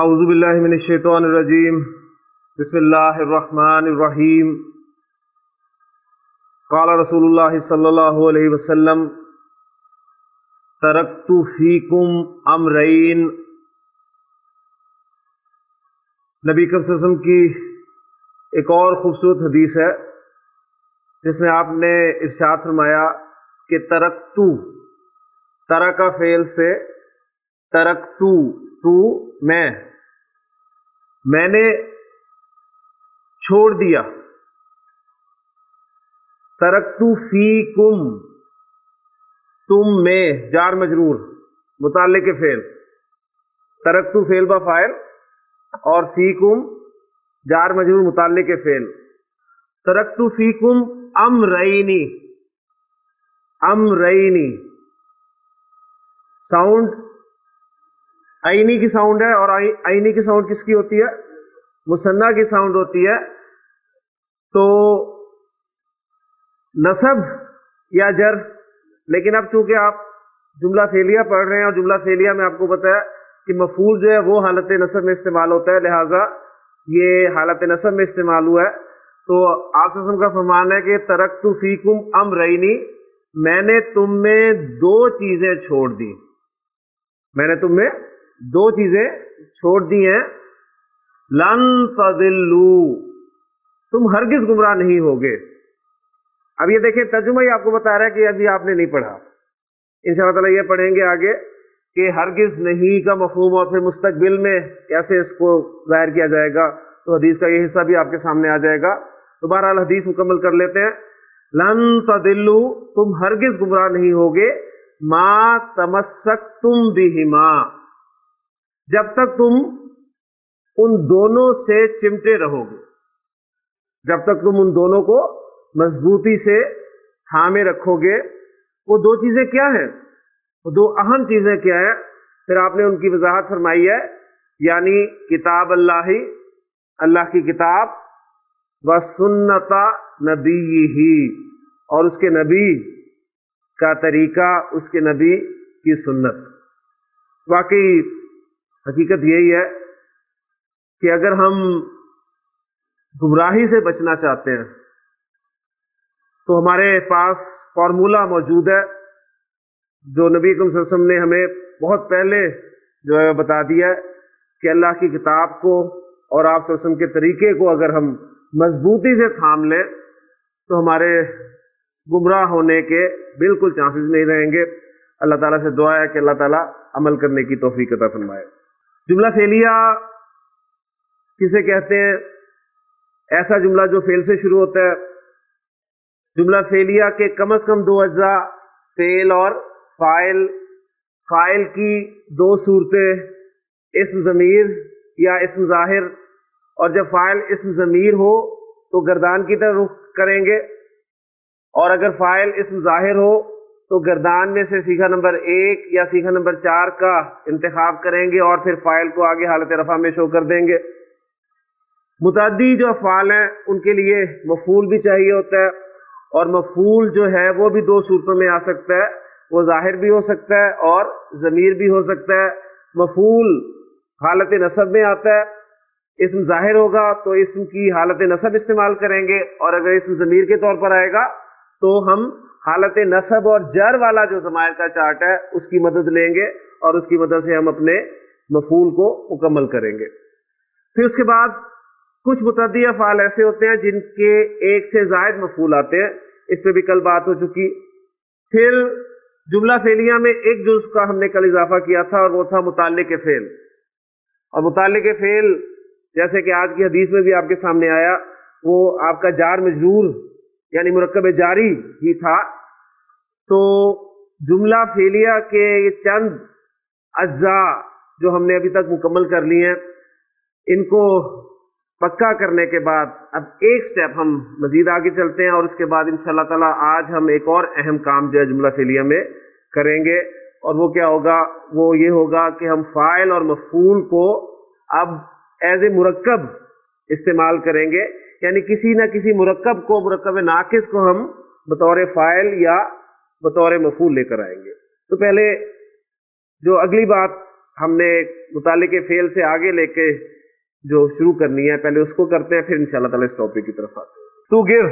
اعوذ باللہ من الشیطان الرجیم بسم اللہ الرحمن الرحیم قال رسول اللہ صلی اللہ علیہ وسلم ترکت فیکم امرین۔ نبی کریم صلی اللہ علیہ وسلم کی ایک اور خوبصورت حدیث ہے جس میں آپ نے ارشاد فرمایا کہ ترکتو، ترکا فعل سے ترکتو، تو میں نے چھوڑ دیا۔ ترکتو فیکم، تم میں، جار مجرور متعلق فعل، ترکتو فعل با فاعل اور فیکم جار مجرور متعلق فعل۔ ترکتو فیکم امرینی، امرینی ساؤنڈ عینی کی ساؤنڈ ہے، اور عینی کی ساؤنڈ کس کی ہوتی ہے؟ مثنیٰ کی ساؤنڈ ہوتی ہے۔ تو نصب یا جر، لیکن اب چونکہ آپ جملہ فعلیہ پڑھ رہے ہیں اور جملہ فعلیہ میں آپ کو پتہ ہے کہ مفعول جو ہے وہ حالت نصب میں استعمال ہوتا ہے، لہٰذا یہ حالت نصب میں استعمال ہوا ہے۔ تو آپ صلی اللہ علیہ وسلم کا فرمان ہے کہ ترکت فیکم امرینی، میں نے تم میں دو چیزیں چھوڑ دی، میں نے تم میں دو چیزیں چھوڑ دی ہیں۔ لن تضلوا، تم ہرگز گمراہ نہیں ہوگے۔ اب یہ دیکھیں ترجمہ ہی آپ کو بتا رہا ہے کہ ابھی آپ نے نہیں پڑھا، انشاءاللہ تعالیٰ یہ پڑھیں گے آگے کہ ہرگز نہیں کا مفہوم اور پھر مستقبل میں کیسے اس کو ظاہر کیا جائے گا، تو حدیث کا یہ حصہ بھی آپ کے سامنے آ جائے گا۔ تو بہرحال حدیث مکمل کر لیتے ہیں۔ لن تضلوا، تم ہرگز گمراہ نہیں ہوگے، ما تمسکتم بہما، جب تک تم ان دونوں سے چمٹے رہو گے، جب تک تم ان دونوں کو مضبوطی سے تھامے رکھو گے۔ وہ دو چیزیں کیا ہیں؟ وہ دو اہم چیزیں کیا ہیں؟ پھر آپ نے ان کی وضاحت فرمائی ہے، یعنی کتاب اللہ، اللہ کی کتاب، و سنت نبی، اور اس کے نبی کا طریقہ، اس کے نبی کی سنت۔ واقعی حقیقت یہی ہے کہ اگر ہم گمراہی سے بچنا چاہتے ہیں تو ہمارے پاس فارمولہ موجود ہے جو نبی اکرم صلی اللہ علیہ وسلم نے ہمیں بہت پہلے جو ہے بتا دیا ہے کہ اللہ کی کتاب کو اور آپ صلی اللہ علیہ وسلم کے طریقے کو اگر ہم مضبوطی سے تھام لیں تو ہمارے گمراہ ہونے کے بالکل چانسز نہیں رہیں گے۔ اللہ تعالیٰ سے دعا ہے کہ اللہ تعالیٰ عمل کرنے کی توفیق عطا فرمائے۔ جملہ فعلیہ کسے کہتے ہیں؟ ایسا جملہ جو فعل سے شروع ہوتا ہے۔ جملہ فعلیہ کے کم از کم دو اجزاء، فعل اور فاعل۔ فاعل کی دو صورتیں، اسم ضمیر یا اسم ظاہر، اور جب فاعل اسم ضمیر ہو تو گردان کی طرف رخ کریں گے، اور اگر فاعل اسم ظاہر ہو تو گردان میں سے صیغہ نمبر 1 یا صیغہ نمبر 4 کا انتخاب کریں گے اور پھر فاعل کو آگے حالت رفع میں شو کر دیں گے۔ متعدی جو افعال ہیں ان کے لیے مفعول بھی چاہیے ہوتا ہے، اور مفعول جو ہے وہ بھی دو صورتوں میں آ سکتا ہے، وہ ظاہر بھی ہو سکتا ہے اور ضمیر بھی ہو سکتا ہے۔ مفعول حالت نصب میں آتا ہے، اسم ظاہر ہوگا تو اسم کی حالت نصب استعمال کریں گے، اور اگر اسم ضمیر کے طور پر آئے گا تو ہم حالت نصب اور جر والا جو ضمائر کا چارٹ ہے اس کی مدد لیں گے، اور اس کی مدد سے ہم اپنے مفعول کو مکمل کریں گے۔ پھر اس کے بعد کچھ متعدی افعال ایسے ہوتے ہیں جن کے ایک سے زائد مفعول آتے ہیں، اس پہ بھی کل بات ہو چکی۔ پھر جملہ فعلیہ میں ایک جزء کا ہم نے کل اضافہ کیا تھا، اور وہ تھا متعلق فعل۔ اور متعلق فعل جیسے کہ آج کی حدیث میں بھی آپ کے سامنے آیا، وہ آپ کا جار مجرور یعنی مرکب جاری ہی تھا۔ تو جملہ فعلیہ کے یہ چند اجزاء جو ہم نے ابھی تک مکمل کر لی ہیں، ان کو پکا کرنے کے بعد اب ایک سٹیپ ہم مزید آگے چلتے ہیں، اور اس کے بعد انشاءاللہ تعالیٰ آج ہم ایک اور اہم کام جو ہے جملہ فعلیہ میں کریں گے، اور وہ کیا ہوگا؟ وہ یہ ہوگا کہ ہم فاعل اور مفعول کو اب ایز اے مرکب استعمال کریں گے، یعنی کسی نہ کسی مرکب کو، مرکب ناقص کو ہم بطور فاعل یا بطور مفعول لے کر آئیں گے۔ تو پہلے جو اگلی بات ہم نے متعلق فعل سے آگے لے کے جو شروع کرنی ہے پہلے اس کو کرتے ہیں، پھر انشاءاللہ تعالی اس ٹاپک کی طرف آتے ہیں. ٹو گیو،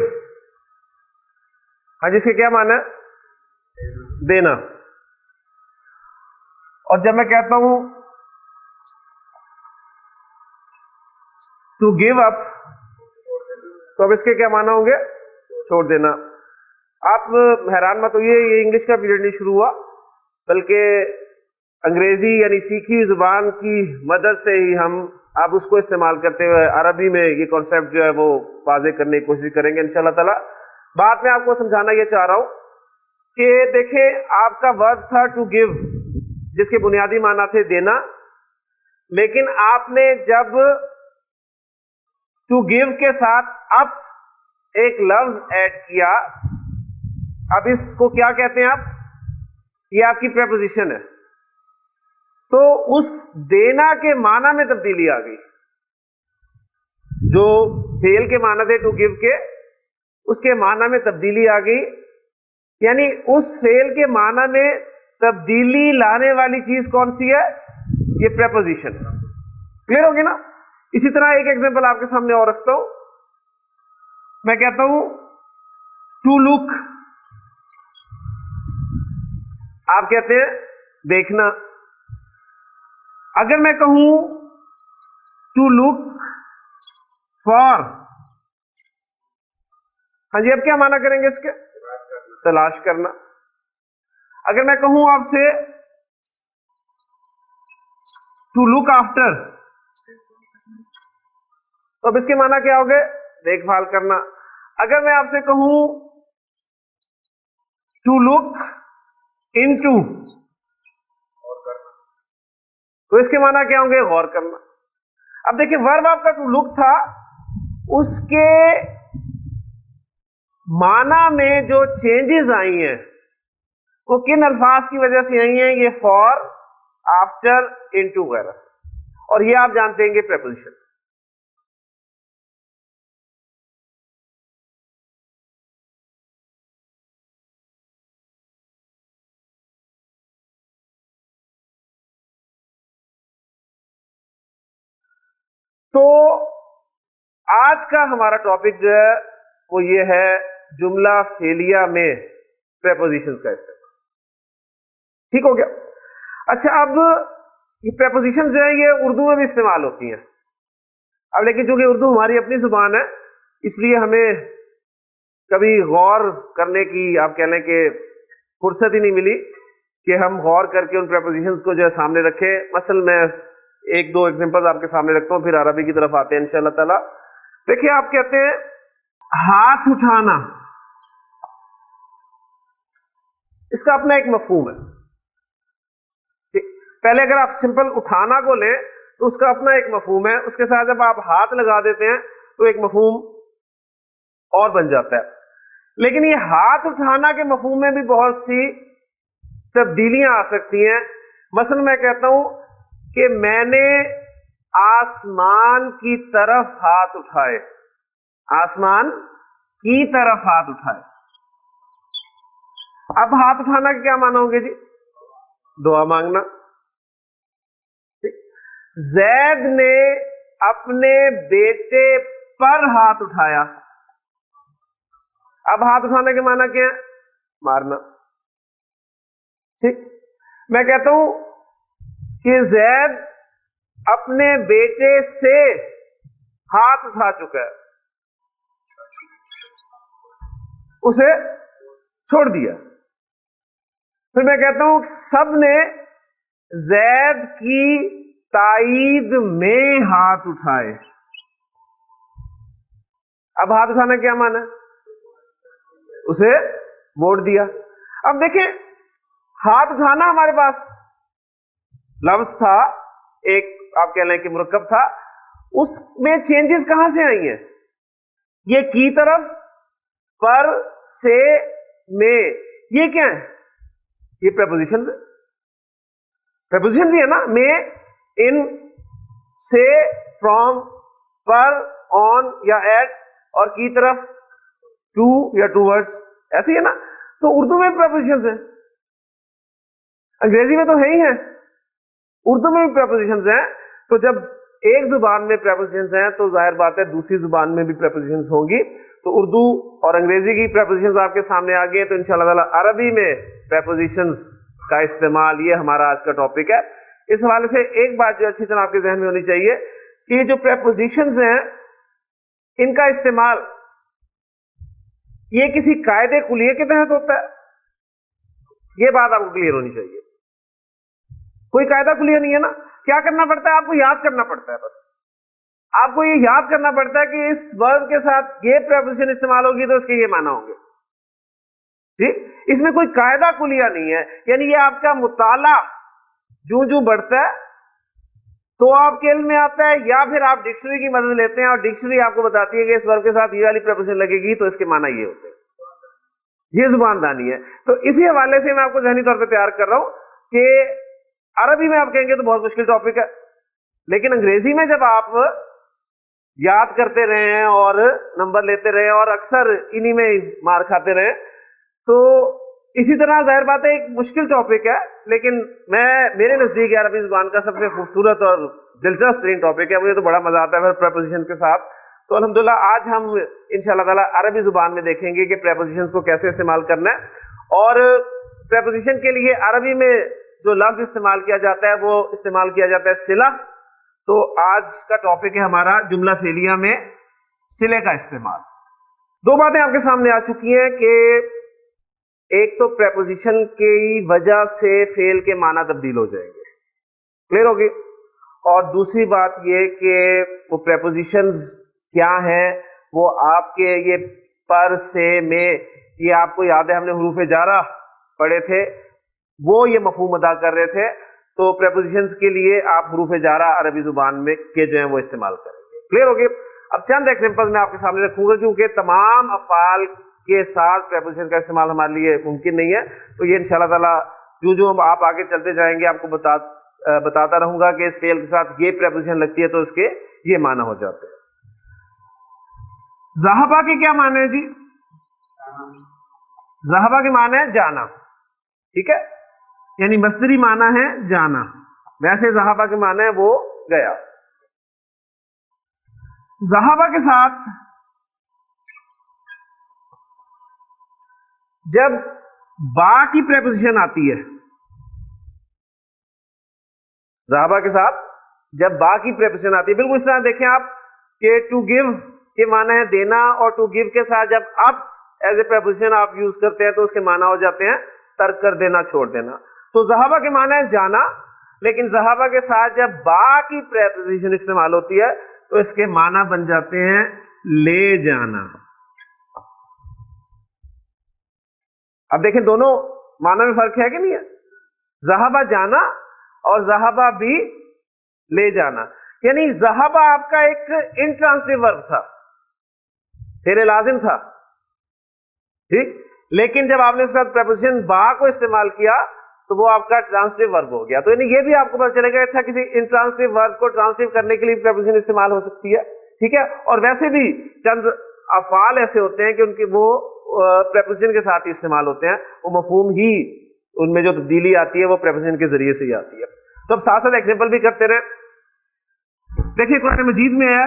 ہاں جس کے کیا معنی ہے؟ دینا. اور جب میں کہتا ہوں ٹو گیو اپ تو اب اس کے کیا معنی ہوں گے؟ چھوڑ دینا. آپ حیران مت ہوئیے، یہ انگلش کا پیریڈ نہیں شروع ہوا، بلکہ انگریزی یعنی سیکھی زبان کی مدد سے ہی ہم اب اس کو استعمال کرتے ہوئے عربی میں یہ کانسیپٹ جو ہے وہ واضح کرنے کی کوشش کریں گے انشاءاللہ تعالی. بات میں آپ کو سمجھانا یہ چاہ رہا ہوں کہ دیکھیں آپ کا ورب تھا ٹو گیو، جس کے بنیادی معنی تھے دینا، لیکن آپ نے جب ٹو گیو کے ساتھ اپ ایک لفظ ایڈ کیا، اب اس کو کیا کہتے ہیں آپ؟ یہ آپ کی پریپوزیشن ہے. تو اس دینا کے معنی میں تبدیلی آ گئی. جو فعل کے معنی تھے ٹو گیو کے، اس کے معنی میں تبدیلی آ گئی. یعنی اس فعل کے معنی میں تبدیلی لانے والی چیز کون سی ہے؟ یہ پریپوزیشن. کلیئر ہوگی نا؟ اسی طرح ایک ایگزامپل آپ کے سامنے اور رکھتا ہوں. میں کہتا ہوں ٹو لک، آپ کہتے ہیں دیکھنا. اگر میں کہوں ٹو لک فار، ہاں جی اب کیا معنی کریں گے اس کے؟ تلاش کرنا. اگر میں کہوں آپ سے ٹو لک آفٹر، تو اب اس کے معنی کیا ہوگے؟ دیکھ بھال کرنا. اگر میں آپ سے کہوں ٹو لک انٹو، تو اس کے معنی کیا ہوں گے؟ غور کرنا. اب دیکھیں ورب آپ کا ٹو لک تھا، اس کے معنی میں جو چینجز آئی ہیں وہ کن الفاظ کی وجہ سے آئی ہیں؟ یہ فار، آفٹر، انٹو وغیرہ سے. اور یہ آپ جانتے ہیں گے پریپوزیشن سے. تو آج کا ہمارا ٹاپک جو ہے وہ یہ ہے جملہ فعلیہ میں پریپوزیشن کا استعمال. ٹھیک ہو گیا؟ اچھا اب یہ پریپوزیشن جو ہیں یہ اردو میں بھی استعمال ہوتی ہیں. اب لیکن چونکہ اردو ہماری اپنی زبان ہے، اس لیے ہمیں کبھی غور کرنے کی آپ کہہ لیں کہ فرصت ہی نہیں ملی کہ ہم غور کر کے ان پریپوزیشنز کو جو ہے سامنے رکھیں. مثلا میں ایک دو ایگزامپل آپ کے سامنے رکھتا ہوں، پھر عربی کی طرف آتے ہیں انشاءاللہ تعالی. دیکھیے آپ کہتے ہیں ہاتھ اٹھانا، اس کا اپنا ایک مفہوم ہے. پہلے اگر آپ سمپل اٹھانا کو لیں تو اس کا اپنا ایک مفہوم ہے، اس کے ساتھ جب آپ ہاتھ لگا دیتے ہیں تو ایک مفہوم اور بن جاتا ہے. لیکن یہ ہاتھ اٹھانا کے مفہوم میں بھی بہت سی تبدیلیاں آ سکتی ہیں. مثلا میں کہتا ہوں کہ میں نے آسمان کی طرف ہاتھ اٹھائے، آسمان کی طرف ہاتھ اٹھائے. اب ہاتھ اٹھانا کے کیا معنی ہوں گے جی؟ دعا مانگنا. زید نے اپنے بیٹے پر ہاتھ اٹھایا. اب ہاتھ اٹھانے کے معنی کیا ہے؟ مارنا. ٹھیک. میں کہتا ہوں کہ زید اپنے بیٹے سے ہاتھ اٹھا چکا ہے، اسے چھوڑ دیا. پھر میں کہتا ہوں سب نے زید کی تائید میں ہاتھ اٹھائے. اب ہاتھ اٹھانا کیا مانا ہے؟ اسے موڑ دیا. اب دیکھیں ہاتھ اٹھانا ہمارے پاس لفظ تھا، ایک آپ کہہ لیں کہ مرکب تھا، اس میں چینجز کہاں سے آئی ہیں؟ یہ کی طرف، پر، سے، میں، یہ کیا ہے؟ یہ پریپوزیشن سے، پریپوزیشن بھی ہے نا. میں، ان، سے، فرام، پر، آن یا ایٹ، اور کی طرف ٹو یا ٹو ورڈز، ایسے ہی ہے نا. تو اردو میں پریپوزیشن ہیں، انگریزی میں تو ہے ہی ہیں. اردو میں بھی پریپوزیشنز ہیں، تو جب ایک زبان میں پریپوزیشنز ہیں تو ظاہر بات ہے دوسری زبان میں بھی پریپوزیشنز ہوں گی. تو اردو اور انگریزی کی پریپوزیشنز آپ کے سامنے آ گئی ہیں، تو انشاءاللہ تعالی عربی میں پریپوزیشنز کا استعمال، یہ ہمارا آج کا ٹاپک ہے. اس حوالے سے ایک بات جو اچھی طرح آپ کے ذہن میں ہونی چاہیے کہ جو پریپوزیشنز ہیں ان کا استعمال یہ کسی قاعدے کلیے کے تحت ہوتا ہے. یہ بات آپ کو کلیئر ہونی چاہیے. کوئی قاعدہ کلیئر نہیں ہے نا. کیا کرنا پڑتا ہے؟ آپ کو یاد کرنا پڑتا ہے. بس آپ کو یہ یاد کرنا پڑتا ہے کہ اس ورب کے ساتھ یہ پریپوزیشن استعمال ہوگی تو اس کے یہ معنی ہوں گے. ٹھیک، اس میں کوئی قاعدہ کلیہ نہیں ہے. یعنی یہ آپ کا مطالعہ جو بڑھتا ہے تو آپ کے علم میں آتا ہے، یا پھر آپ ڈکشنری کی مدد لیتے ہیں اور ڈکشنری آپ کو بتاتی ہے کہ اس ورب کے ساتھ یہ والی پریپوزیشن لگے گی تو اس کے معنی یہ ہوتے ہیں. یہ زبان دانی ہے. تو اسی حوالے سے میں آپ کو ذہنی طور پہ تیار کر رہا ہوں کہ عربی میں آپ کہیں گے تو بہت مشکل ٹاپک ہے، لیکن انگریزی میں جب آپ یاد کرتے رہے ہیں اور نمبر لیتے رہے اور اکثر انہی میں مار کھاتے رہے، تو اسی طرح ظاہر بات ہے ایک مشکل ٹاپک ہے، لیکن میرے نزدیک عربی زبان کا سب سے خوبصورت اور دلچسپ ترین ٹاپک ہے. مجھے تو بڑا مزہ آتا ہے پریپوزیشن کے ساتھ. تو الحمدللہ آج ہم انشاءاللہ تعالی عربی زبان میں دیکھیں گے کہ پریپوزیشنز کو کیسے استعمال کرنا ہے. اور پریپوزیشن کے لیے عربی میں جو لفظ استعمال کیا جاتا ہے وہ استعمال کیا جاتا ہے صلہ. تو آج کا ٹاپک ہے ہمارا جملہ فعلیہ میں صلے کا استعمال. دو باتیں آپ کے سامنے آ چکی ہیں کہ ایک تو پریپوزیشن کی وجہ سے فعل کے معنی تبدیل ہو جائیں گے، کلیئر ہوگی. اور دوسری بات یہ کہ وہ پریپوزیشنز کیا ہیں، وہ آپ کے یہ پر سے میں، یہ آپ کو یاد ہے ہم نے حروف جارہ پڑھے تھے، وہ یہ مفہوم ادا کر رہے تھے. تو پریپوزیشنز کے لیے آپ حروف جارہ عربی زبان میں کے جو ہیں وہ استعمال کریں گے. کلیئر ہوگی. اب چند ایگزامپل میں آپ کے سامنے رکھوں گا کیونکہ تمام افعال کے ساتھ پریپوزیشن کا استعمال ہمارے لیے ممکن نہیں ہے. تو یہ انشاءاللہ تعالی جو آپ آگے چلتے جائیں گے آپ کو بتاتا رہوں گا کہ اس فعل کے ساتھ یہ پریپوزیشن لگتی ہے تو اس کے یہ معنی ہو جاتے ہیں. ذہبہ کے کیا معنی ہے جی؟ ذہبہ کے معنی ہے جانا. ٹھیک ہے، یعنی مصدری معنی ہے جانا. ویسے ذہبہ کے معنی ہے وہ گیا. ذہبہ کے ساتھ جب با کی پریپوزیشن آتی ہے، ذہبہ کے ساتھ جب با کی پریپوزیشن آتی ہے، بالکل اس طرح دیکھیں آپ کہ ٹو گیو کے معنی ہے دینا، اور ٹو گیو کے ساتھ جب اب ایز اے پریپوزیشن آپ یوز کرتے ہیں تو اس کے معنی ہو جاتے ہیں ترک کر دینا، چھوڑ دینا. تو ذہبہ کے معنی ہے جانا، لیکن ذہبہ کے ساتھ جب با کی پریپوزیشن استعمال ہوتی ہے تو اس کے معنی بن جاتے ہیں لے جانا. اب دیکھیں دونوں معنی میں فرق ہے کہ نہیں ہے؟ ذہبہ جانا اور ذہبہ بھی لے جانا. یعنی ذہبہ آپ کا ایک انٹرانسٹیو ورب تھا، فعل لازم تھا، ٹھیک، لیکن جب آپ نے اس کا پریپوزیشن با کو استعمال کیا تو وہ آپ کا ٹرانسٹیو ورب ہو گیا. تو یعنی یہ بھی آپ کو پتہ چلے گا اچھا کسی انٹرانسٹیو ورب کو ٹرانسٹیو کرنے کے لیے پریپوزیشن استعمال ہو سکتی ہے. ٹھیک ہے، اور ویسے بھی چند افعال ایسے ہوتے ہیں کہ ان کی وہ پریپوزیشن کے ساتھ ہی استعمال ہوتے ہیں، وہ مفہوم ہی ان میں جو تبدیلی آتی ہے وہ پریپوزیشن کے ذریعے سے ہی آتی ہے. تو اب ساتھ ساتھ ایگزامپل بھی کرتے رہے. دیکھیے قرآن مجید میں ہے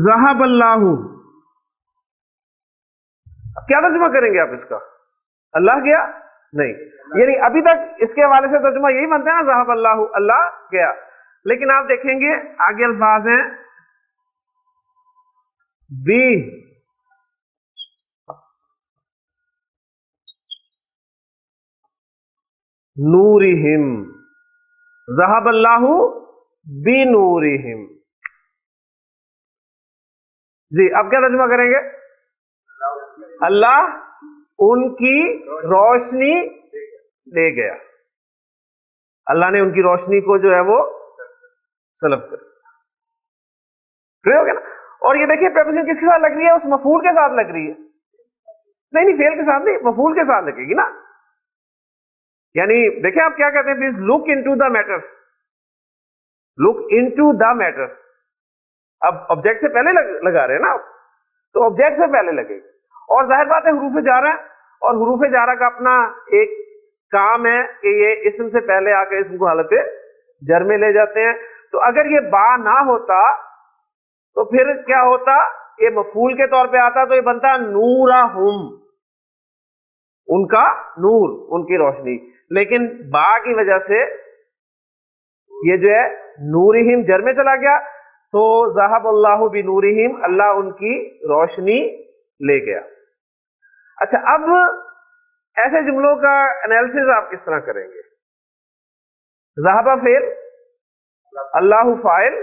ذہب اللہ. کیا ترجمہ کریں گے آپ اس کا؟ اللہ گیا؟ نہیں، یعنی ابھی تک اس کے حوالے سے ترجمہ یہی بنتا ہے نا، ذہب اللہ، اللہ گیا. لیکن آپ دیکھیں گے آگے الفاظ ہیں بی نورہم، ذہب اللہ بنورہم. جی اب کیا ترجمہ کریں گے؟ اللہ ان کی روشنی لے گیا. اللہ نے ان کی روشنی کو جو ہے وہ سلب کر دیا. اور یہ دیکھیے پریپوزیشن کس کے ساتھ لگ رہی ہے؟ اس مفعول کے ساتھ لگ رہی ہے. نہیں فعل کے ساتھ نہیں، مفعول کے ساتھ لگے گی نا. یعنی دیکھیں آپ کیا کہتے ہیں، please look into the matter, look into the matter. اب آبجیکٹ سے پہلے لگا رہے ہیں نا آپ، تو آبجیکٹ سے پہلے لگے گی. اور ظاہر بات ہے حروف جارہ ہیں، اور حروف جارہ کا اپنا ایک کام ہے کہ یہ اسم سے پہلے آ کے اسم کو حالت جر میں لے جاتے ہیں. تو اگر یہ با نہ ہوتا تو پھر کیا ہوتا؟ یہ مفعول کے طور پہ آتا تو یہ بنتا نورہم، ان کا نور، ان کی روشنی. لیکن با کی وجہ سے یہ جو ہے نورہم جر میں چلا گیا، تو ذہب اللہ بنورہم، اللہ ان کی روشنی لے گیا. اچھا، اب ایسے جملوں کا انالیسز آپ کس طرح کریں گے؟ ذہب فعل، اللہ فاعل،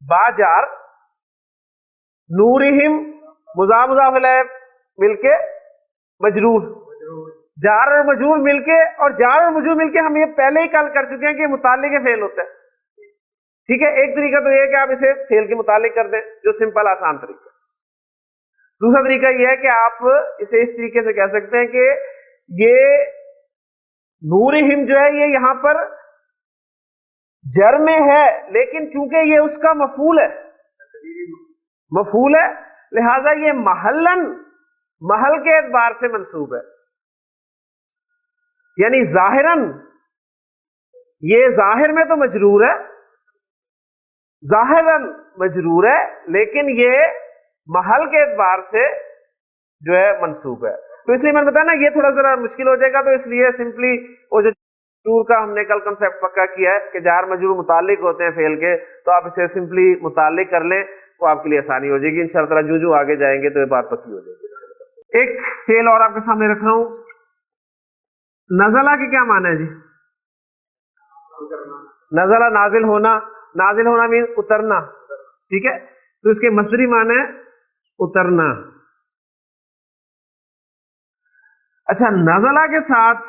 با جار، نورہم مضاف مضاف الیہ مل کے مجرور، جار اور مجرور مل کے، اور جار اور مجرور مل کے ہم یہ پہلے ہی کل کر چکے ہیں کہ متعلق فعل ہوتا ہے. ٹھیک ہے، ایک طریقہ تو یہ ہے کہ آپ اسے فعل کے متعلق کر دیں، جو سمپل آسان طریقہ. دوسرا طریقہ یہ ہے کہ آپ اسے اس طریقے سے کہہ سکتے ہیں کہ یہ نورہم جو ہے یہ یہاں پر جر میں ہے، لیکن چونکہ یہ اس کا مفعول ہے، لہذا یہ محل کے اعتبار سے منصوب ہے. یعنی ظاہراً یہ ظاہر میں تو مجرور ہے، لیکن یہ محل کے اعتبار سے جو ہے منصوب ہے. تو اس لیے میں نے بتایا نا یہ تھوڑا ذرا مشکل ہو جائے گا، تو اس لیے سمپلی وہ جو مجرور کا ہم نے کل کنسیپٹ پکا کیا ہے کہ جار مجرور متعلق ہوتے ہیں فعل کے، تو آپ اسے سمپلی متعلق کر لیں تو آپ کے لیے آسانی ہو جائے گی انشاءاللہ تعالیٰ. جو آگے جائیں گے تو یہ بات پکی ہو جائے گی. ایک فعل اور آپ کے سامنے رکھ رہا ہوں، نزلہ کے کیا معنی ہے جی؟ نزلہ نازل ہونا مین اترنا. ٹھیک ہے، تو اس کے مصدری معنی ہے اترنا. اچھا، نزلہ کے ساتھ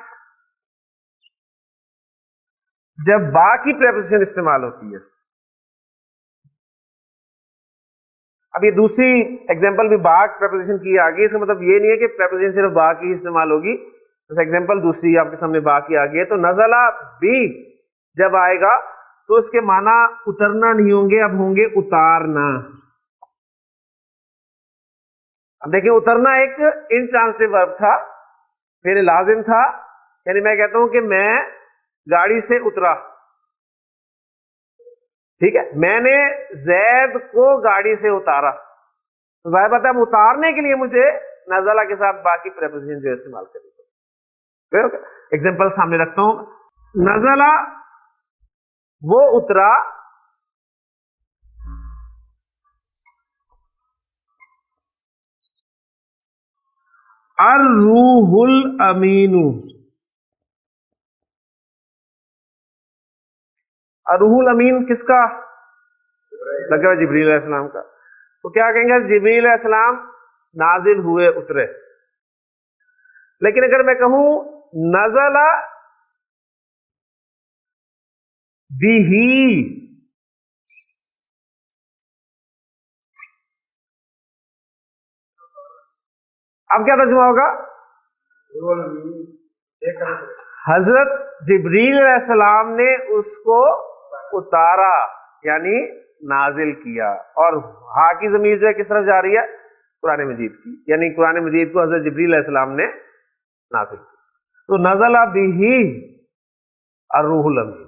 جب با کی پریپوزیشن استعمال ہوتی ہے، اب یہ دوسری ایگزامپل بھی با پریپوزیشن کی آگئی، اس کا مطلب یہ نہیں ہے کہ پریپوزیشن صرف با کی استعمال ہوگی. بس ایگزامپل دوسری آپ کے سامنے با کی آگئی ہے. تو نزلہ بھی جب آئے گا تو اس کے معنی اترنا نہیں ہوں گے، اب ہوں گے اتارنا. اب دیکھیں، اترنا ایک انٹرانسٹیو ورب تھا، پھر لازم تھا. یعنی میں کہتا ہوں کہ میں گاڑی سے اترا، ٹھیک ہے، میں نے زید کو گاڑی سے اتارا. تو ظاہر بات ہے اب اتارنے کے لیے مجھے نزلہ کے ساتھ باقی پریپوزیشن جو استعمال کرنی. ایگزامپل سامنے رکھتا ہوں. نزلہ وہ اترا، الروح الامین، الروح الامین کس کا؟ لگا جبریل علیہ السلام کا. تو کیا کہیں گے؟ جبریل علیہ السلام نازل ہوئے، اترے. لیکن اگر میں کہوں نزل بِهِ، اب کیا ترجمہ ہوگا؟ حضرت جبریل علیہ السلام نے اس کو اتارا، یعنی نازل کیا. اور ہا کی ضمیر جو ہے کس طرف جا رہی ہے؟ قرآن مجید کی، یعنی قرآن مجید کو حضرت جبریل علیہ السلام نے نازل کیا. تو نزل بِهِ الروح الامین.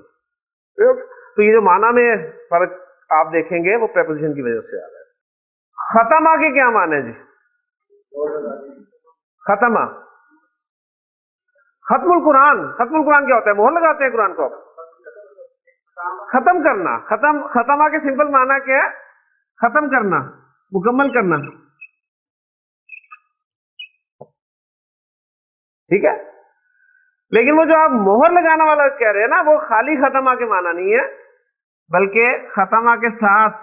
تو یہ جو معنی میں فرق آپ دیکھیں گے وہ پریپوزیشن کی وجہ سے آ رہا ہے. ختمہ کے کیا معنی ہے جی؟ ختمہ، ختم القرآن. ختم القرآن کیا ہوتا ہے؟ مہر لگاتے ہیں قرآن کو. ختم کرنا. ختمہ کے سمپل معنی کیا ہے؟ ختم کرنا، مکمل کرنا. ٹھیک ہے، لیکن وہ جو آپ مہر لگانا والا کہہ رہے ہیں نا، وہ خالی ختمہ کے معنی نہیں ہے، بلکہ ختمہ کے ساتھ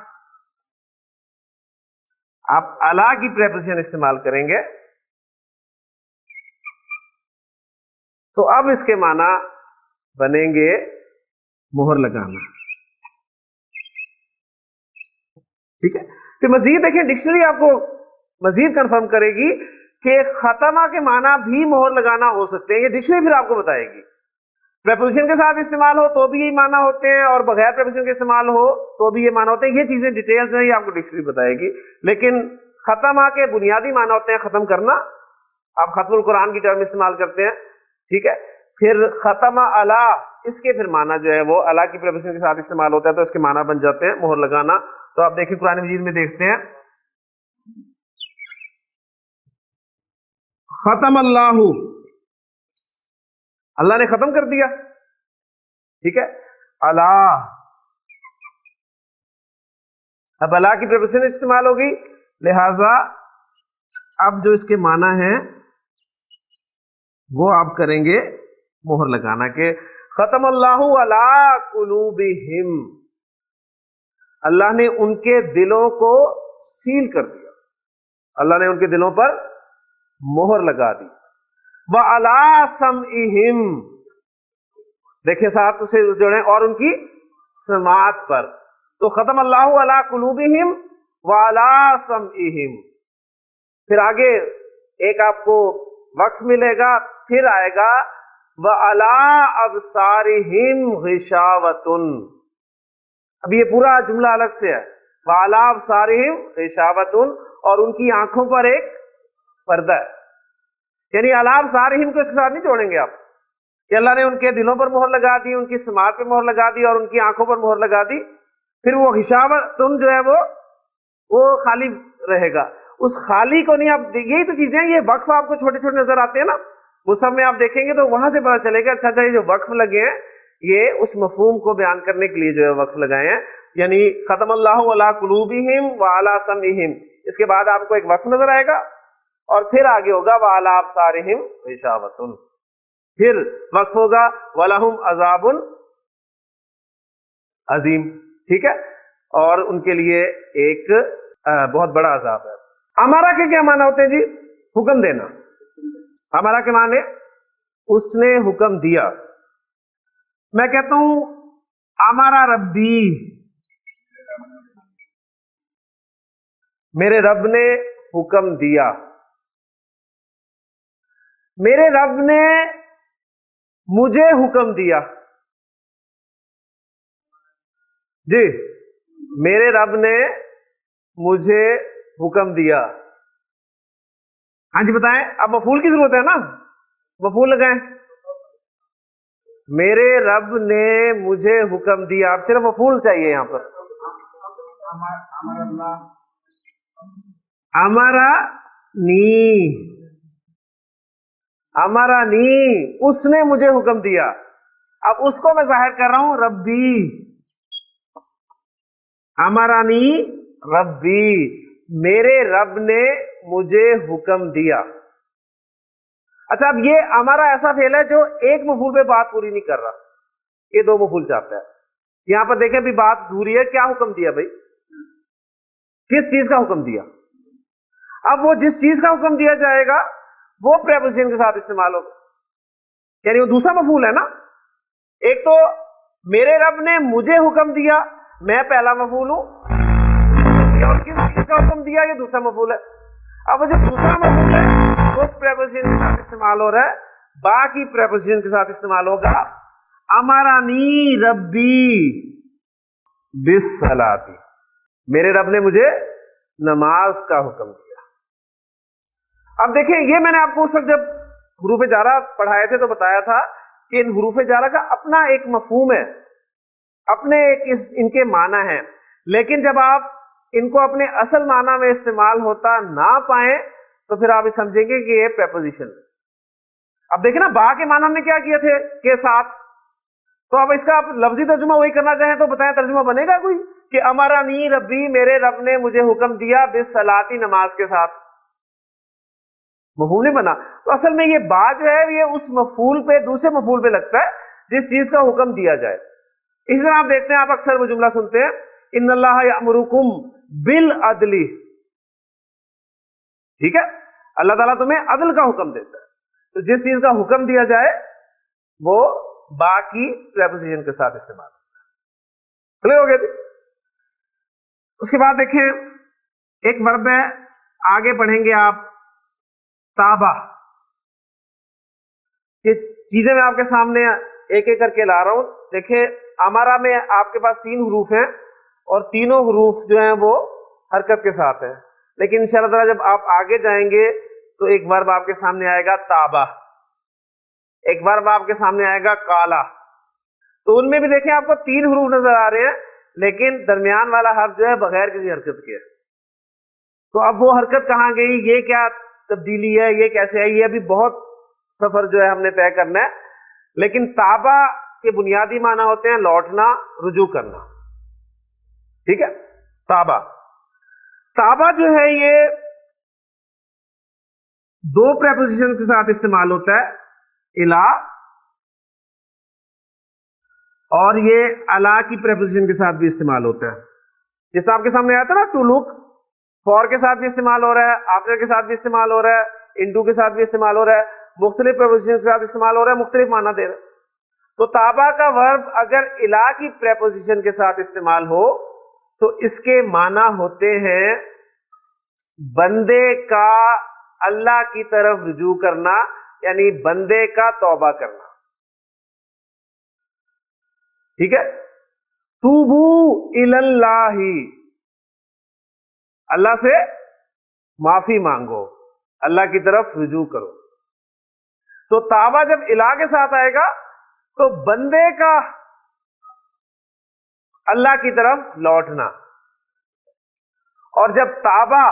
آپ الا کی پریپوزیشن استعمال کریں گے تو اب اس کے معنی بنیں گے مہر لگانا. ٹھیک ہے، پھر مزید دیکھیں ڈکشنری آپ کو مزید کنفرم کرے گی کہ ختمہ کے معنی بھی مہر لگانا ہو سکتے ہیں. یہ ڈکشنری پھر آپ کو بتائے گی. پریپوزیشن کے ساتھ استعمال ہو تو بھی یہ معنی ہوتے ہیں، اور بغیر پریپوزیشن کے استعمال ہو تو بھی یہ معنی ہوتے ہیں. یہ چیزیں ڈیٹیلز ہیں، یہ آپ کو ڈکشنری بتائے گی. لیکن ختمہ کے بنیادی معنی ہوتے ہیں ختم کرنا، آپ ختم القرآن کی ٹرم استعمال کرتے ہیں، ٹھیک ہے. پھر ختم علی، اس کے پھر معنی جو ہے وہ علی کی پریپوزیشن کے ساتھ استعمال ہوتا ہے تو اس کے معنی بن جاتے ہیں مہر لگانا. تو آپ دیکھیں قرآن مجید میں دیکھتے ہیں ختم اللہ، اللہ نے ختم کر دیا، ٹھیک ہے. اللہ، اب اللہ کی پریپوزیشن استعمال ہوگی، لہذا اب جو اس کے معنی ہیں وہ آپ کریں گے مہر لگانا کہ ختم اللہ علی قلوبہم، اللہ نے ان کے دلوں کو سیل کر دیا، اللہ نے ان کے دلوں پر مہر لگا دی. وعلی سمعہم، دیکھیں ساتھ اسے جوڑیں، اور ان کی سماعت پر. تو ختم اللہ علی قلوبہم وعلی سمعہم. پھر آگے ایک آپ کو وقف ملے گا، پھر آئے گا وعلی ابصارہم غشاوۃ. اب یہ پورا جملہ الگ سے ہے، وعلی ابصارہم غشاوۃ، اور ان کی آنکھوں پر ایک پردہ ہے. یعنی علی ابصارہم کو اس کے ساتھ نہیں جوڑیں گے آپ کہ اللہ نے ان کے دلوں پر مہر لگا دی، ان کی سماعت پہ مہر لگا دی اور ان کی آنکھوں پر مہر لگا دی. پھر وہ غشاوۃ جو ہے وہ خالی رہے گا. اس خالی کو نہیں، آپ یہی تو چیزیں ہیں، یہ وقف آپ کو چھوٹے چھوٹے نظر آتے ہیں نا، مصحف میں آپ دیکھیں گے تو وہاں سے پتہ چلے گا اچھا یہ جو وقف لگے ہیں یہ اس مفہوم کو بیان کرنے کے لیے جو ہے وقف لگائے ہیں. یعنی ختم اللہ علی قلوبہم وعلی سمعہم، اس کے بعد آپ کو ایک وقف نظر آئے گا اور پھر آگے ہوگا وعلی ابصارہم غشاوۃ، پھر وقف ہوگا وَلَهُمْ عَذَابٌ عظیم، ٹھیک ہے، اور ان کے لیے ایک بہت بڑا عذاب ہے. امارا کے کیا معنی ہوتے ہیں جی؟ حکم دینا. امارا کے معنی اس نے حکم دیا. میں کہتا ہوں امارا ربی، میرے رب نے حکم دیا، میرے رب نے مجھے حکم دیا. جی، میرے رب نے مجھے حکم دیا. ہاں جی بتائیں، اب مفعول کی ضرورت ہے نا، مفعول لگائیں. میرے رب نے مجھے حکم دیا، اب صرف مفعول چاہیے یہاں پر. ہمارا نی، ہمارا نی، اس نے مجھے حکم دیا. اب اس کو میں ظاہر کر رہا ہوں ربی، ہمارا نی ربی، میرے رب نے مجھے حکم دیا. اچھا، اب یہ ہمارا ایسا فعل ہے جو ایک مفعول پہ بات پوری نہیں کر رہا، یہ دو مفعول چاہتا ہے. یہاں پر دیکھیں بھی بات دھوری ہے، کیا حکم دیا بھائی؟ کس چیز کا حکم دیا؟ اب وہ جس چیز کا حکم دیا جائے گا وہ پریپوزیشن کے ساتھ استعمال ہوگا، یعنی وہ دوسرا مفعول ہے نا. ایک تو میرے رب نے مجھے حکم دیا، میں پہلا مفعول ہوں، اور کس چیز کا حکم دیا یہ دوسرا مفعول ہے. اب جو دوسرا مفعول ہے وہ پریپوزیشن کے ساتھ استعمال ہو رہا ہے، باقی پریپوزیشن کے ساتھ استعمال ہوگا امرنی ربی بالصلاۃ، میرے رب نے مجھے نماز کا حکم دیا. اب دیکھیں، یہ میں نے آپ کو اس وقت جب حروف جارہ پڑھائے تھے تو بتایا تھا کہ ان حروف جارہ کا اپنا ایک مفہوم ہے، اپنے ایک ان کے معنی ہیں، لیکن جب آپ ان کو اپنے اصل معنی میں استعمال ہوتا نہ پائیں تو پھر آپ یہ سمجھیں گے کہ یہ پریپوزیشن. اب دیکھیں نا، با کے معنی ہم نے کیا کیے تھے کے ساتھ، تو اب اس کا آپ لفظی ترجمہ وہی کرنا چاہیں تو بتائیں ترجمہ بنے گا کوئی کہ امرنی ربی، میرے رب نے مجھے حکم دیا بالصلاۃ، نماز کے ساتھ. مفعول نہیں بنا. تو اصل میں یہ با جو ہے یہ اس مفعول پہ، دوسرے مفعول پہ لگتا ہے جس چیز کا حکم دیا جائے. اسی طرح آپ دیکھتے ہیں، آپ اکثر وہ جملہ سنتے ہیں ان اللہ یأمرکم بالعدل، ٹھیک ہے، اللہ تعالیٰ تمہیں عدل کا حکم دیتا ہے. تو جس چیز کا حکم دیا جائے وہ با کی پریپوزیشن کے ساتھ استعمال ہوتا ہے. کلیئر ہو گیا جی؟ اس کے بعد دیکھیں ایک ورب ہے، آگے پڑھیں گے آپ تابہ. یہ چیزیں میں آپ کے سامنے ایک ایک کر کے لا رہا ہوں. دیکھیں، امارا میں آپ کے پاس 3 حروف ہیں اور تینوں حروف جو ہیں وہ حرکت کے ساتھ ہیں، لیکن انشاءاللہ تعالیٰ جب آپ آگے جائیں گے تو ایک ورب آپ کے سامنے آئے گا تابا، ایک ورب آپ کے سامنے آئے گا کالا. تو ان میں بھی دیکھیں آپ کو 3 حروف نظر آ رہے ہیں، لیکن درمیان والا حرف جو ہے بغیر کسی حرکت کے ہے. تو اب وہ حرکت کہاں گئی، یہ کیا تبدیلی ہے، یہ کیسے ہے، یہ ابھی بہت سفر جو ہے ہم نے طے کرنا ہے. لیکن تابا کے بنیادی معنی ہوتے ہیں لوٹنا، رجوع کرنا. ٹھیک ہے. تابا، تابا جو ہے یہ 2 پریپوزیشن کے ساتھ استعمال ہوتا ہے، الا، اور یہ الا کی پریپوزیشن کے ساتھ بھی استعمال ہوتا ہے. جس طرح آپ کے سامنے آیا تھا نا ٹو لک، فور کے ساتھ بھی استعمال ہو رہا ہے، آفٹر کے ساتھ بھی استعمال ہو رہا ہے، انٹو کے ساتھ بھی استعمال ہو رہا ہے، مختلف پریپوزیشن کے ساتھ استعمال ہو رہا ہے، مختلف معنی دے رہا ہے. تو تابا کا ورب اگر الا کی پریپوزیشن کے ساتھ استعمال ہو تو اس کے معنی ہوتے ہیں بندے کا اللہ کی طرف رجوع کرنا، یعنی بندے کا توبہ کرنا. ٹھیک ہے. توبو اللہ، اللہ سے معافی مانگو، اللہ کی طرف رجوع کرو. تو تابا جب الہ کے ساتھ آئے گا تو بندے کا اللہ کی طرف لوٹنا، اور جب تابا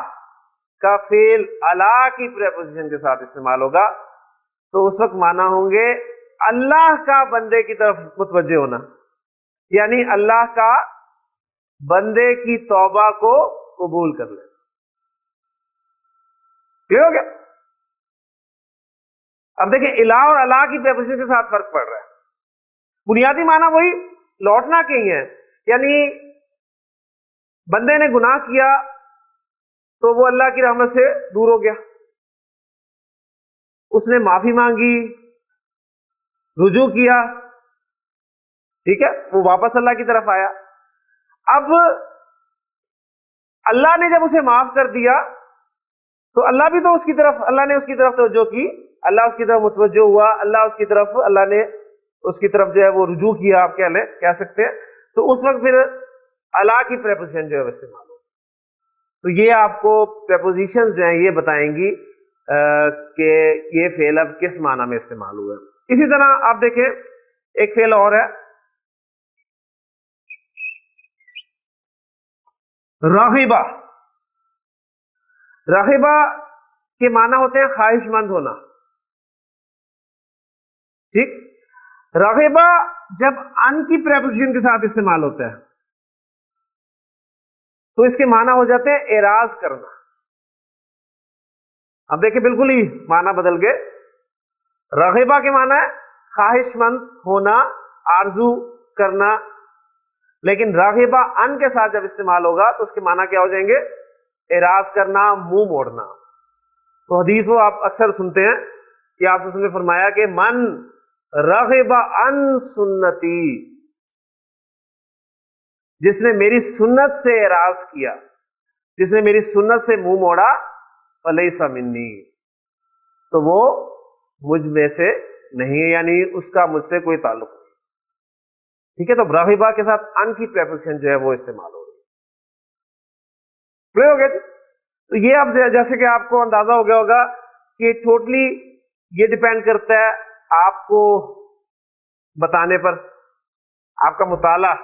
کا فعل الا کی پریپوزیشن کے ساتھ استعمال ہوگا تو اس وقت معنی ہوں گے اللہ کا بندے کی طرف متوجہ ہونا، یعنی اللہ کا بندے کی توبہ کو قبول کر لے. ٹھیک ہو گیا. اب دیکھیں الہ اور اللہ کی پریپوزیشن کے ساتھ فرق پڑ رہا ہے. بنیادی معنی وہی لوٹنا کے ہی ہے، یعنی بندے نے گناہ کیا تو وہ اللہ کی رحمت سے دور ہو گیا، اس نے معافی مانگی، رجوع کیا، ٹھیک ہے، وہ واپس اللہ کی طرف آیا. اب اللہ نے جب اسے معاف کر دیا تو اللہ بھی تو اس کی طرف، اللہ نے اس کی طرف توجہ کی، اللہ اس کی طرف متوجہ ہوا، اللہ اس کی طرف، اللہ نے اس کی طرف جو ہے وہ رجوع کیا، آپ کہہ سکتے ہیں. تو اس وقت پھر اللہ کی پریپوزیشن جو ہے استعمال ہو. تو یہ آپ کو پریپوزیشن جو ہیں یہ بتائیں گی کہ یہ فعل اب کس معنی میں استعمال ہوا ہے. اسی طرح آپ دیکھیں ایک فعل اور ہے، راغبہ. راغبہ کے معنی ہوتے ہیں خواہش مند ہونا. ٹھیک. راغبہ جب ان کی پریپوزیشن کے ساتھ استعمال ہوتا ہے تو اس کے معنی ہو جاتے ہیں اعراض کرنا. اب دیکھیں بالکل ہی معنی بدل گئے. راغبہ کے معنی ہے خواہش مند ہونا، آرزو کرنا، لیکن راغبہ ان کے ساتھ جب استعمال ہوگا تو اس کے معنی کیا ہو جائیں گے، اعراض کرنا، منہ موڑنا. تو حدیث وہ آپ اکثر سنتے ہیں کہ آپ سے فرمایا کہ من رغب عن سنتی، جس نے میری سنت سے اعراض کیا، جس نے میری سنت سے منہ موڑا، فلیس منی، تو وہ مجھ میں سے نہیں ہے، یعنی اس کا مجھ سے کوئی تعلق نہیں. ٹھیک ہے. تو راغبہ کے ساتھ ان کی پریپوزیشن جو ہے وہ استعمال ہو رہی ہے. کلیئر ہو گیا جی. تو یہ اب جیسے کہ آپ کو اندازہ ہو گیا ہوگا کہ ٹوٹلی یہ ڈیپینڈ کرتا ہے آپ کو بتانے پر، آپ کا مطالعہ.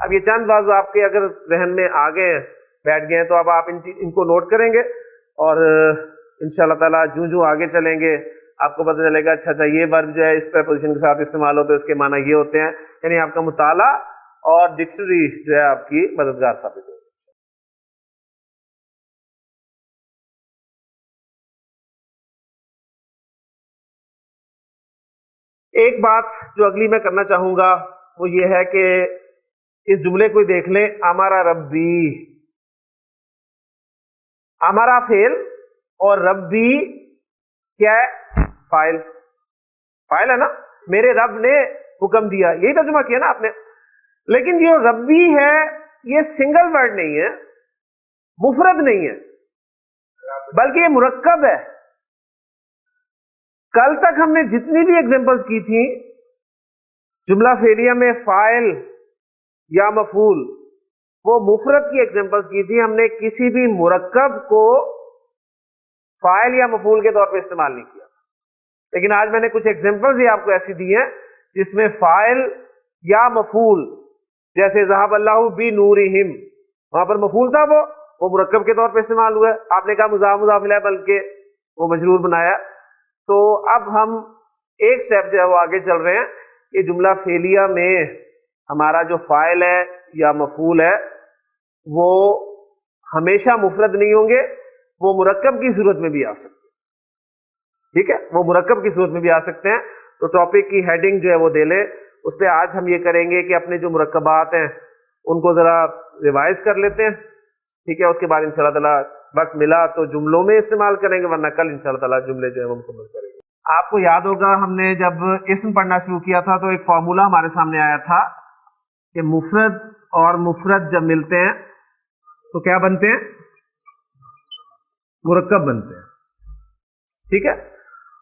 اب یہ چند بات آپ کے اگر ذہن میں آ گئے ہیں، بیٹھ گئے ہیں، تو اب آپ ان کو نوٹ کریں گے اور انشاءاللہ تعالیٰ جو آگے چلیں گے آپ کو پتہ چلے گا اچھا یہ ورب جو ہے اس پریپوزیشن کے ساتھ استعمال ہوتا ہے، اس کے معنی یہ ہوتے ہیں. یعنی آپ کا مطالعہ اور ڈکشنری جو ہے آپ کی مددگار ثابت ہوگی. ایک بات جو اگلی میں کرنا چاہوں گا وہ یہ ہے کہ اس جملے کو دیکھ لیں، ہمارا ربی، ہمارا فعل اور ربی کیا ہے، فاعل. فاعل ہے نا، میرے رب نے حکم دیا، یہی ترجمہ کیا نا آپ نے. لیکن جو ربی ہے یہ سنگل ورڈ نہیں ہے، مفرد نہیں ہے، بلکہ یہ مرکب ہے. کل تک ہم نے جتنی بھی ایگزامپلز کی تھی جملہ فعلیہ میں فاعل یا مفعول، وہ مفرد کی ایگزامپلز کی تھی. ہم نے کسی بھی مرکب کو فاعل یا مفعول کے طور پہ استعمال نہیں کیا. لیکن آج میں نے کچھ ایگزامپلز یہ آپ کو ایسی دی ہیں جس میں فاعل یا مفعول، جیسے ذهب اللہ بنورہم، وہاں پر مفعول تھا، وہ مرکب کے طور پہ استعمال ہوا ہے. آپ نے کہا مضاف مضاف الیہ بلکہ وہ مجرور بنایا. تو اب ہم ایک سٹیپ جو ہے وہ آگے چل رہے ہیں. یہ جملہ فعلیہ میں ہمارا جو فاعل ہے یا مفعول ہے وہ ہمیشہ مفرد نہیں ہوں گے، وہ مرکب کی صورت میں بھی آ سکتے ہیں. ٹھیک ہے، وہ مرکب کی صورت میں بھی آ سکتے ہیں. تو ٹاپک کی ہیڈنگ جو ہے وہ دے لیں. اس پہ آج ہم یہ کریں گے کہ اپنے جو مرکبات ہیں ان کو ذرا ریوائز کر لیتے ہیں. ٹھیک ہے، اس کے بعد انشاءاللہ تعالیٰ وقت ملا تو جملوں میں استعمال کریں گے، ورنہ کل انشاءاللہ تعالیٰ جملے جو ہے وہ مکمل کریں گے. آپ کو یاد ہوگا ہم نے جب اسم پڑھنا شروع کیا تھا تو ایک فارمولا ہمارے سامنے آیا تھا کہ مفرد اور مفرد جب ملتے ہیں تو کیا بنتے ہیں؟ مرکب بنتے ہیں. ٹھیک ہے،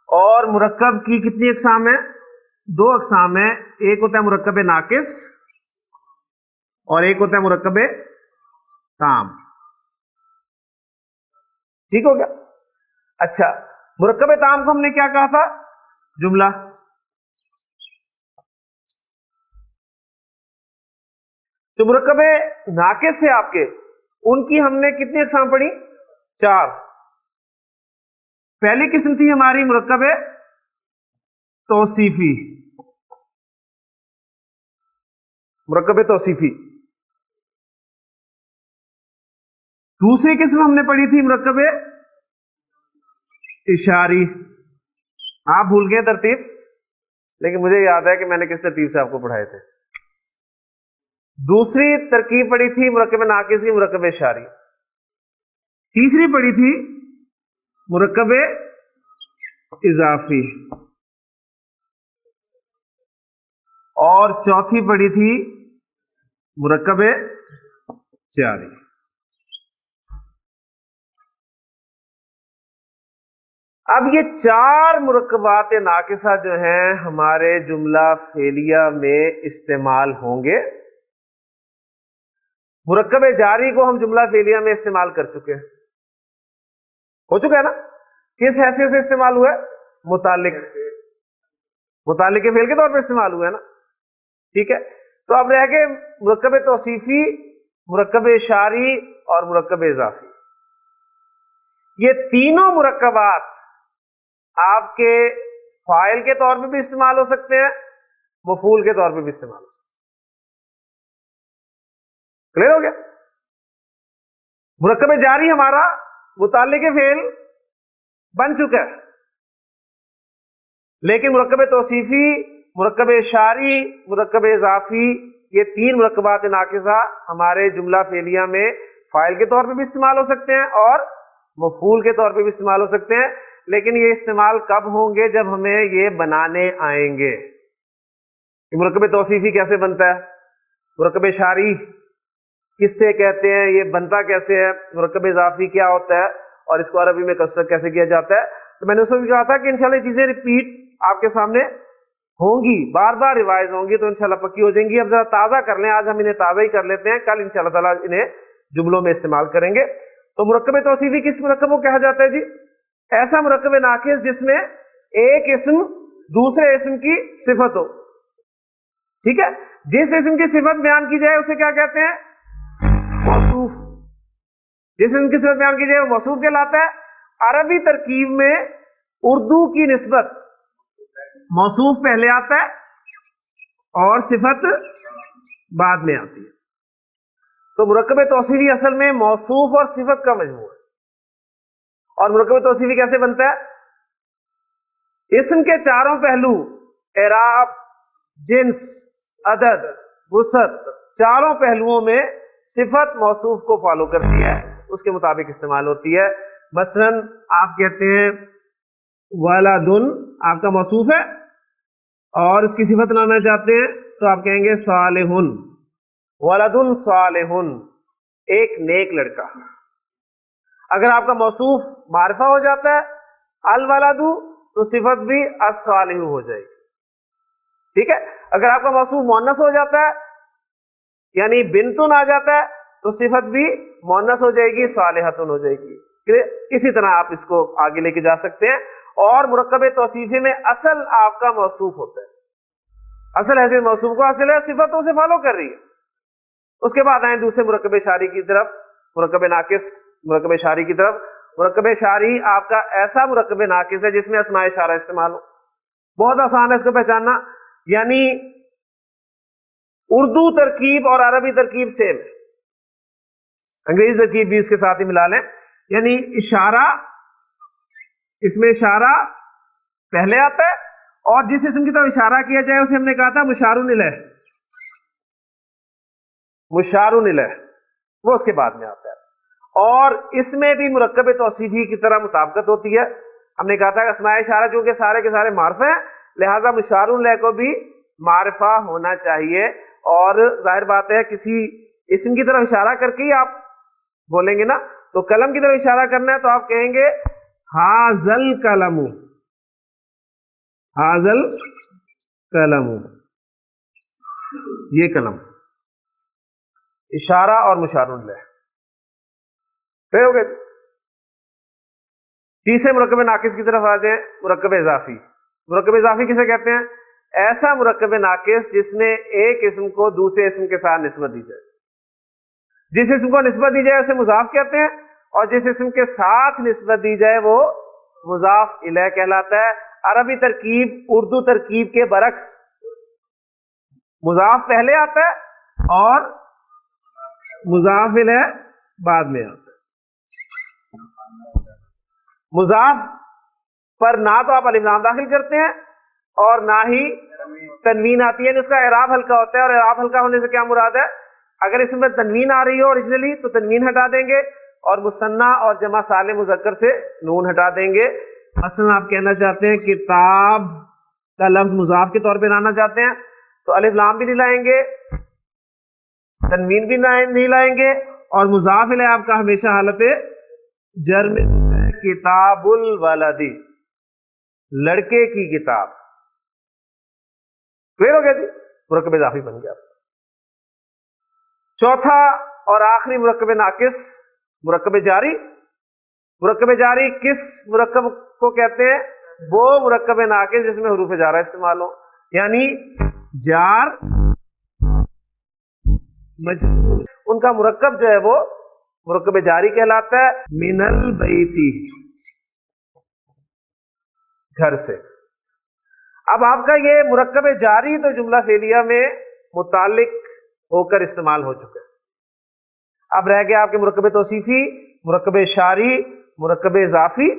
اور مرکب کی کتنی اقسام ہیں؟ 2 اقسام ہیں. ایک ہوتا ہے مرکب ناقص اور ایک ہوتا ہے مرکب تام. ٹھیک ہو گیا؟ اچھا، مرکب تام کو ہم نے کیا کہا تھا؟ جملہ. جو مرکب ناقص تھے آپ کے، ان کی ہم نے کتنی اقسام پڑھی؟ 4. پہلی قسم تھی ہماری مرکب توصیفی. مرکب توصیفی. دوسری قسم ہم نے پڑھی تھی مرکب اشاری. آپ بھول گئے ترتیب، لیکن مجھے یاد ہے کہ میں نے کس ترتیب سے آپ کو پڑھائے تھے. دوسری ترکیب پڑھی تھی مرکب ناقص کی، مرکب اشاری. تیسری پڑھی تھی مرکب اضافی، اور چوتھی پڑھی تھی مرکب جاری. اب یہ 4 مرکبات ناقصہ جو ہیں ہمارے جملہ فعلیہ میں استعمال ہوں گے. مرکب جاری کو ہم جملہ فعلیہ میں استعمال کر چکے ہیں، ہو چکا ہے نا؟ کس حیثیت سے استعمال ہوا ہے؟ متعلق فعل کے طور پہ استعمال ہوا ہے نا. ٹھیک ہے، تو اب رہ گئے مرکب توصیفی، مرکب اشاری اور مرکب اضافی. یہ تینوں مرکبات آپ کے فاعل کے طور پہ بھی استعمال ہو سکتے ہیں، مفعول کے طور پہ بھی استعمال ہو سکتے ہیں. کلیئر ہو گیا؟ مرکب جاری ہمارا متعلق فعل بن چکا ہے، لیکن مرکب توصیفی، مرکب اشاری، مرکب اضافی، یہ 3 مرکبات ناقصہ ہمارے جملہ فعلیہ میں فاعل کے طور پہ بھی استعمال ہو سکتے ہیں اور مفعول کے طور پہ بھی استعمال ہو سکتے ہیں. لیکن یہ استعمال کب ہوں گے؟ جب ہمیں یہ بنانے آئیں گے. مرکب توصیفی کیسے بنتا ہے؟ مرکب اشاری کس سے کہتے ہیں؟ یہ بنتا کیسے ہے؟ مرکب اضافی کیا ہوتا ہے اور اس کو عربی میں کنسٹرکٹ کیسے کیا جاتا ہے؟ تو میں نے اس میں بھی کہا تھا کہ انشاءاللہ یہ چیزیں ریپیٹ آپ کے سامنے ہوں گی، بار بار ریوائز ہوں گی، تو انشاءاللہ پکی ہو جائیں گی. اب ذرا تازہ کر لیں، آج ہم انہیں تازہ ہی کر لیتے ہیں، کل انشاءاللہ تعالیٰ انہیں جملوں میں استعمال کریں گے. تو مرکب توصیفی کس مرکب کو کہا جاتا ہے جی؟ ایسا مرکب ناقص جس میں ایک اسم دوسرے اسم کی صفت ہو. ٹھیک ہے، جس اسم کی صفت بیان کی جائے اسے کیا کہتے ہیں؟ موصوف. جس اسم کی صفت بیان کی جائے وہ موصوف کہلاتا ہے. عربی ترکیب میں اردو کی نسبت موصوف پہلے آتا ہے اور صفت بعد میں آتی ہے. تو مرکب توصیفی اصل میں موصوف اور صفت کا مجموعہ ہے. اور مرکب توصیفی کیسے بنتا ہے؟ اسم کے 4 پہلو، اعراب، جنس، عدد، وسعت، 4 پہلوؤں میں صفت موصوف کو فالو کرتی ہے، اس کے مطابق استعمال ہوتی ہے. مثلا آپ کہتے ہیں ولدن، آپ کا موصوف ہے اور اس کی صفت لانا چاہتے ہیں تو آپ کہیں گے صالحن. ولدن صالحن، ایک نیک لڑکا. اگر آپ کا موصوف معرفہ ہو جاتا ہے الولد تو صفت بھی الصالح ہو جائے گی. ٹھیک ہے، اگر آپ کا موصوف مؤنث ہو جاتا ہے یعنی بنتن آ جاتا ہے تو صفت بھی مؤنث ہو جائے گی، صالحتن ہو جائے گی. اسی طرح آپ اس کو آگے لے کے جا سکتے ہیں. اور مرکب توصیفی میں اصل آپ کا موصوف ہوتا ہے, اصل حیثیت موصوف کو حاصل ہے, صفتوں سے فالو کر رہی ہے. اس کے بعد آئیں دوسرے مرکب شاری کی طرف, مرکب ناقص مرکب شاری کی طرف. مرکب شاری آپ کا ایسا مرکب ناقص ہے جس میں اسماء اشارہ استعمال ہو. بہت آسان ہے اس کو پہچاننا, یعنی اردو ترکیب اور عربی ترکیب سیم ہے, انگریزی ترکیب بھی اس کے ساتھ ہی ملا لیں. یعنی اشارہ, اس میں اشارہ پہلے آتا ہے, اور جس اسم کی طرف اشارہ کیا جائے اسے ہم نے کہا تھا مشار الیہ, مشار الیہ, وہ اس کے بعد میں آتا ہے. اور اس میں بھی مرکب توصیفی کی طرح مطابقت ہوتی ہے. ہم نے کہا تھا کہ اسماء اشارہ چونکہ سارے کے سارے معرفہ ہیں, لہذا مشار الیہ کو بھی معرفہ ہونا چاہیے. اور ظاہر بات ہے کسی اسم کی طرف اشارہ کر کے ہی آپ بولیں گے نا, تو قلم کی طرف اشارہ کرنا ہے تو آپ کہیں گے حاذل قلم, حاذل قلم, یہ قلم. اشارہ اور مشار الیہ پھر ہو گئے. تیسرے مرکب ناقص کی طرف آ جائیں, مرکب اضافی. مرکب اضافی کسے کہتے ہیں؟ ایسا مرکب ناقص جس میں ایک اسم کو دوسرے اسم کے ساتھ نسبت دی جائے. جس اسم کو نسبت دی جائے اسے مضاف کہتے ہیں, اور جس اسم کے ساتھ نسبت دی جائے وہ مضاف الیہ کہلاتا ہے. عربی ترکیب اردو ترکیب کے برعکس, مضاف پہلے آتا ہے اور مضاف الیہ بعد میں آتا ہے. مضاف پر نہ تو آپ الف لام داخل کرتے ہیں اور نہ ہی تنوین آتی ہے, اس کا اعراب ہلکا ہوتا ہے. اور اعراب ہلکا ہونے سے کیا مراد ہے؟ اگر اس میں تنوین آ رہی ہو اوریجنلی تو تنوین ہٹا دیں گے, اور مثنیٰ اور جمع سالم مذکر سے نون ہٹا دیں گے. مثلا آپ کہنا چاہتے ہیں کتاب کا لفظ مضاف کے طور پہ لانا چاہتے ہیں تو الف لام بھی نہیں لائیں گے, تنوین بھی نہیں لائیں گے, اور مضاف الیہ آپ کا ہمیشہ حالت جر میں کتاب الولدی, لڑکے کی کتاب. کلیئر ہو گیا جی, مرکب اضافی بن گیا. چوتھا اور آخری مرکب ناقص مرکب جاری. مرکب جاری کس مرکب کو کہتے ہیں؟ وہ مرکب ناقص جس میں حروف جارہ استعمال ہو, یعنی جار مجرور, ان کا مرکب جو ہے وہ مرکب جاری کہلاتا ہے. من البیتی, گھر سے. اب آپ کا یہ مرکب جاری تو جملہ فعلیہ میں متعلق ہو کر استعمال ہو چکا ہے. اب رہ گیا آپ کے مرکب توصیفی, مرکب شاری, مرکب اضافی.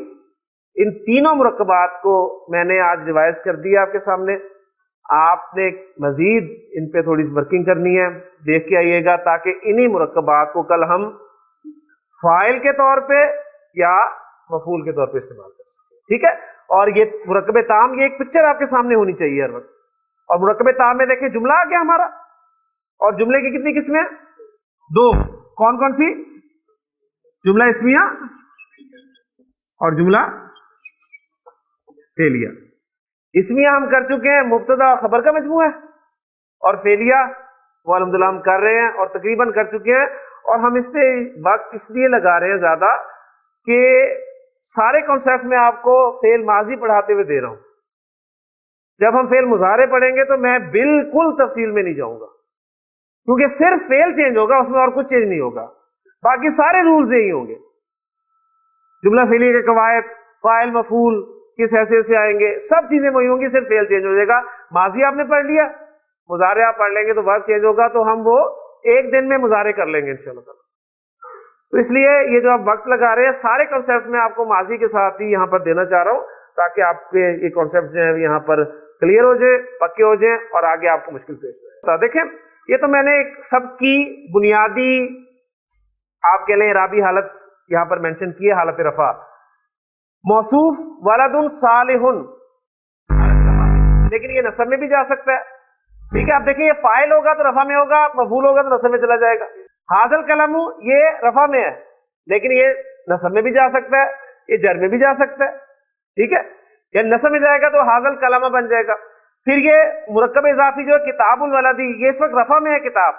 ان تینوں مرکبات کو میں نے آج ریوائز کر دیا آپ کے سامنے. آپ نے مزید ان پہ تھوڑی ورکنگ کرنی ہے, دیکھ کے آئیے گا, تاکہ انہی مرکبات کو کل ہم فاعل کے طور پہ یا مفعول کے طور پہ استعمال کر سکیں. ٹھیک ہے, اور یہ مرکب تام, یہ ایک پکچر آپ کے سامنے ہونی چاہیے ہر وقت. اور مرکب تام میں دیکھیں جملہ آ گیا ہمارا, اور جملے کی کتنی قسمیں ہیں؟ دو. کون کون سی؟ جملہ اسمیہ اور جملہ فعلیہ. اسمیہ ہم کر چکے ہیں, مبتدا اور خبر کا مجموعہ ہے, اور فعلیہ وہ الحمدللہ ہم کر رہے ہیں اور تقریباً کر چکے ہیں. اور ہم اس پہ وقت اس لیے لگا رہے ہیں زیادہ کہ سارے کانسیپٹس میں آپ کو فعل ماضی پڑھاتے ہوئے دے رہا ہوں. جب ہم فعل مضارع پڑھیں گے تو میں بالکل تفصیل میں نہیں جاؤں گا, کیونکہ صرف فعل چینج ہوگا, اس میں اور کچھ چینج نہیں ہوگا, باقی سارے رولز یہی ہوں گے. جملہ فعلیہ کے قواعد, فاعل مفعول کس حیثیت سے آئیں گے, سب چیزیں وہی ہوں گی, صرف فعل چینج ہو جائے گا. ماضی آپ نے پڑھ لیا, مضارع آپ پڑھ لیں گے تو ورب چینج ہوگا, تو ہم وہ ایک دن میں مضارع کر لیں گے انشاءاللہ تعالی. تو اس لیے یہ جو آپ وقت لگا رہے ہیں سارے کانسیپٹس میں آپ کو ماضی کے ساتھ ہی یہاں پر دینا چاہ رہا ہوں, تاکہ آپ کے یہ کانسیپٹس جو ہیں یہاں پر کلیئر ہو جائے, پکے ہو جائیں, اور آگے آپ کو مشکل پیش ہو. دیکھیں یہ تو میں نے سب کی بنیادی آپ کے لیے اعرابی حالت یہاں پر مینشن کی ہے, حالت رفع. موصوف ولد صالح, لیکن یہ نصب میں بھی جا سکتا ہے. ٹھیک ہے, آپ دیکھیں یہ فاعل ہوگا تو رفع میں ہوگا, مفعول ہوگا تو نصب میں چلا جائے گا. حاضل قلم یہ رفع میں ہے, لیکن یہ نصب میں بھی جا سکتا ہے, یہ جر میں بھی جا سکتا ہے. ٹھیک ہے, یہ نصب میں جائے گا تو حاضل قلم بن جائے گا. پھر یہ مرکب اضافی جو ہے کتاب الولدی, یہ اس وقت رفع میں ہے کتاب,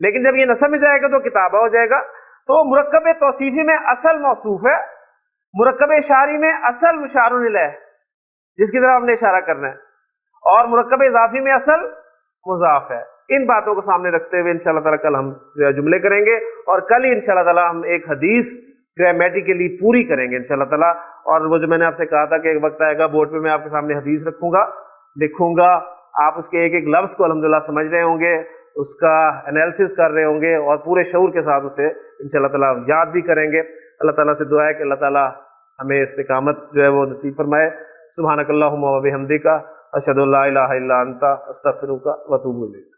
لیکن جب یہ نصب میں جائے گا تو کتابہ ہو جائے گا. تو مرکب توصیفی میں اصل موصوف ہے، مرکب اشاری میں اصل مشار الیہ جس کی طرف ہم نے اشارہ کرنا ہے، اور مرکب اضافی میں اصل مضاف ہے۔ ان باتوں کو سامنے رکھتے ہوئے انشاءاللہ تعالیٰ کل ہم جملے کریں گے، اور کل ہی انشاءاللہ تعالیٰ ہم ایک حدیث گرامیٹیکلی پوری کریں گے انشاءاللہ تعالیٰ۔ اور وہ جو میں نے آپ سے کہا تھا کہ ایک وقت آئے گا بورڈ پہ میں آپ کے سامنے حدیث رکھوں گا، لکھوں گا، آپ اس کے ایک ایک لفظ کو الحمدللہ سمجھ رہے ہوں گے، اس کا انالیسس کر رہے ہوں گے، اور پورے شعور کے ساتھ اسے انشاءاللہ تعالیٰ یاد بھی کریں گے۔ اللہ تعالیٰ سے دعا ہے کہ اللہ تعالیٰ ہمیں استقامت جو ہے وہ نصیب فرمائے۔ سبحانک اللہم و بحمدک، اشہد ان لا الہ الا انت، استغفرک و اتوب الیک۔